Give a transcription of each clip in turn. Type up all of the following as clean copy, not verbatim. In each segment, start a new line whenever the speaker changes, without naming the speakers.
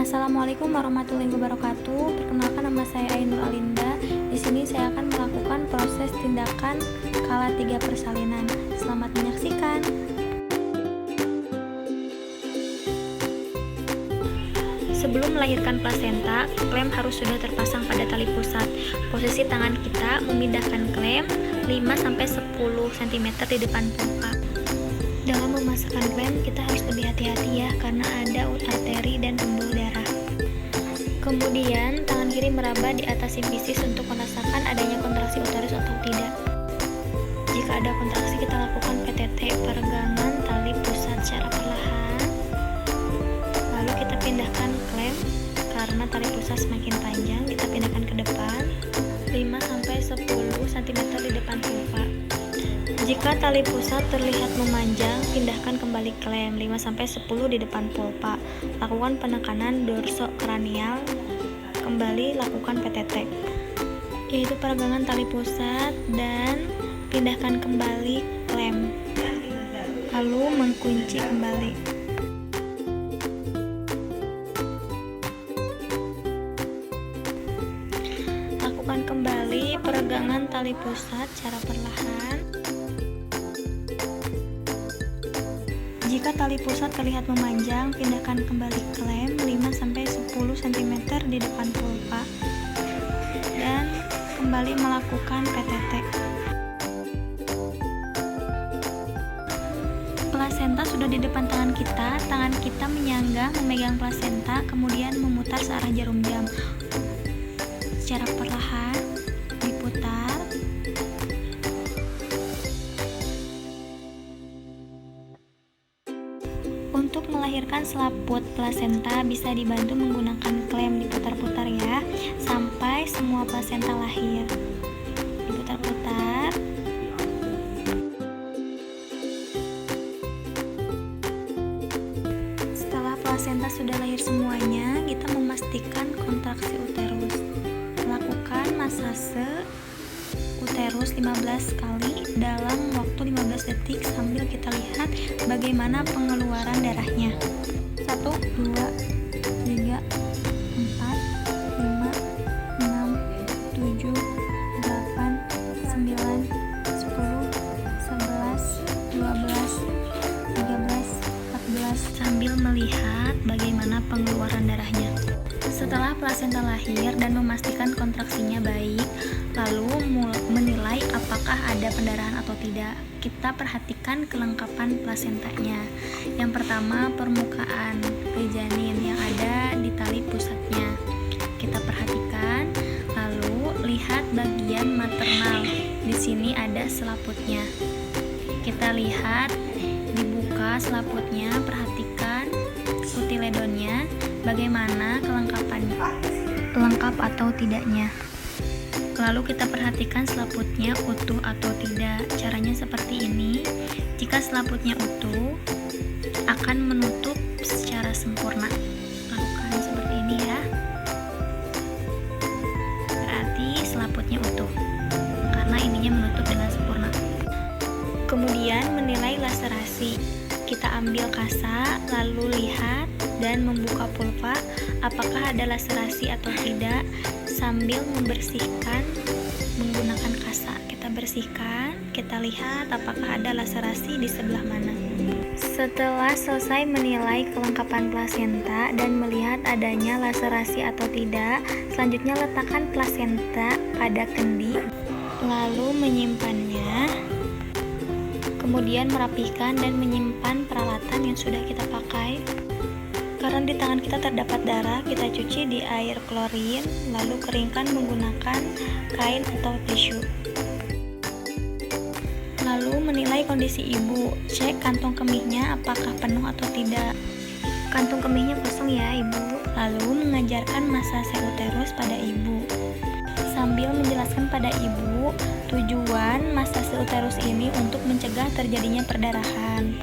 Assalamualaikum warahmatullahi wabarakatuh. Perkenalkan, nama saya Ainur Alinda. Di sini saya akan melakukan proses tindakan kala 3 persalinan. Selamat menyaksikan. Sebelum melahirkan plasenta, klem harus sudah terpasang pada tali pusat. Posisi tangan kita memindahkan klem 5-10 cm di depan pulpa. Dalam memasakkan klem, kita harus lebih hati-hati ya, karena ada arteri dan pembuluh darah. Kemudian, tangan kiri meraba di atas simfisis untuk merasakan adanya kontraksi uterus atau tidak. Jika ada kontraksi, kita lakukan PTT, peregangan tali pusat secara perlahan. Lalu kita pindahkan klem, karena tali pusat semakin panjang, kita pindahkan ke depan 5-10 cm di depan pulpa. Jika tali pusat terlihat memanjang, pindahkan kembali klem 5-10 di depan pulpa. Lakukan penekanan dorsokranial, kembali lakukan PTT, yaitu peregangan tali pusat, dan pindahkan kembali klem, lalu mengunci kembali. Lakukan kembali peregangan tali pusat secara perlahan. Jika tali pusat terlihat memanjang, pindahkan kembali klem 5-10 cm di depan pulpa dan kembali melakukan PTT. Plasenta sudah di depan tangan kita menyangga memegang plasenta, kemudian memutar searah jarum jam. Secara perlahan diputar. Untuk melahirkan selaput plasenta bisa dibantu menggunakan klem, diputar-putar ya, sampai semua plasenta lahir. Diputar-putar. Setelah plasenta sudah lahir semuanya, kita memastikan kontraksi uterus. Lakukan masase uterus 15 kali dalam waktu 15 detik sambil kita lihat bagaimana pengeluaran darahnya. 1, 2, 3, 4, 5, 6, 7, 8, 9, 10, 11, 12, 13, 14 sambil melihat bagaimana pengeluaran darahnya. Setelah plasenta lahir dan memastikan kontraksinya baik, lalu menilai apakah ada pendarahan atau tidak, kita perhatikan kelengkapan plasentanya. Yang pertama, permukaan janin yang ada di tali pusatnya kita perhatikan, lalu lihat bagian maternal. Di sini ada selaputnya. Kita lihat, dibuka selaputnya, perhatikan kotiledonnya, bagaimana kelengkapannya, lengkap atau tidaknya. Lalu kita perhatikan selaputnya utuh atau tidak. Caranya seperti ini. Jika selaputnya utuh, akan menutup secara sempurna. Lakukan seperti ini ya. Berarti selaputnya utuh, karena ininya menutup dengan sempurna. Kemudian menilai laserasi. Kita ambil kasa, lalu lihat dan membuka pulpa apakah ada laserasi atau tidak, sambil membersihkan menggunakan kasa. Kita bersihkan, kita lihat apakah ada laserasi di sebelah mana. Setelah selesai menilai kelengkapan plasenta dan melihat adanya laserasi atau tidak, selanjutnya letakkan plasenta pada kendi, lalu menyimpannya. Kemudian merapikan dan menyimpan peralatan yang sudah kita pakai. Karena di tangan kita terdapat darah, kita cuci di air klorin, lalu keringkan menggunakan kain atau tisu. Lalu menilai kondisi ibu, cek kantong kemihnya apakah penuh atau tidak. Kantung kemihnya kosong ya ibu. Lalu mengajarkan masase uterus pada ibu, sambil menjelaskan pada ibu tujuan masase uterus ini untuk mencegah terjadinya perdarahan.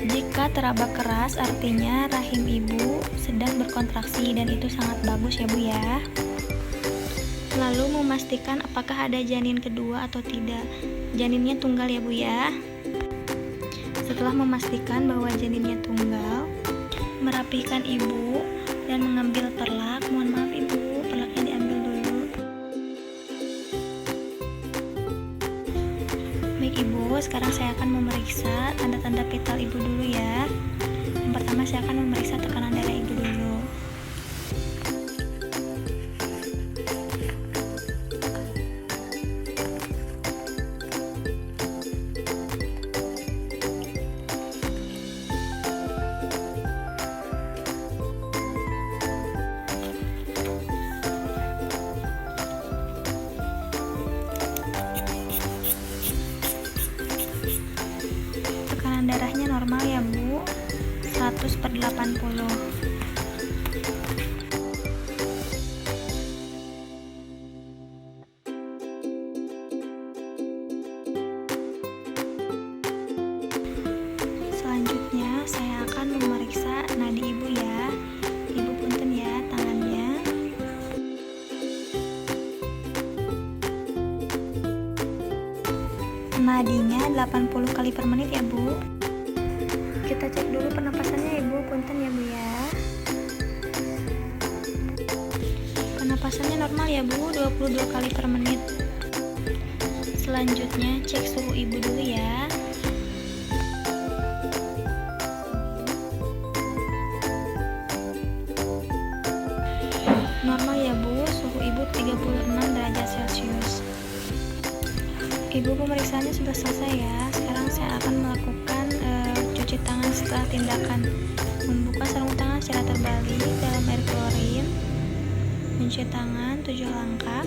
Jika teraba keras, artinya rahim ibu sedang berkontraksi dan itu sangat bagus ya Bu ya. Lalu memastikan apakah ada janin kedua atau tidak. Janinnya tunggal ya Bu ya. Setelah memastikan bahwa janinnya tunggal, merapihkan ibu dan mengambil perlak. Mohon maaf Ibu, perlaknya diambil dulu. Baik Ibu, sekarang saya akan memeriksa tanda-tanda vital Ibu dulu ya. Yang pertama saya akan memeriksa tekanan darah Ibu dulu. Tekanan darahnya normal ya Bu, 100/80. Selanjutnya saya akan memeriksa nadi Ibu ya. Ibu punten ya tangannya. Nadinya 80 kali per menit ya Bu. Kita cek dulu pernapasannya Ibu, punten ya Bu ya. Pernapasannya normal ya Bu, 22 kali per menit. Selanjutnya cek suhu Ibu dulu ya. Normal ya Bu, suhu Ibu 36 derajat Celcius. Ibu, pemeriksaannya sudah selesai ya. Sekarang saya akan melakukan cuci tangan setelah tindakan membuka sarung tangan secara terbalik dalam air klorin, mencuci tangan 7 langkah.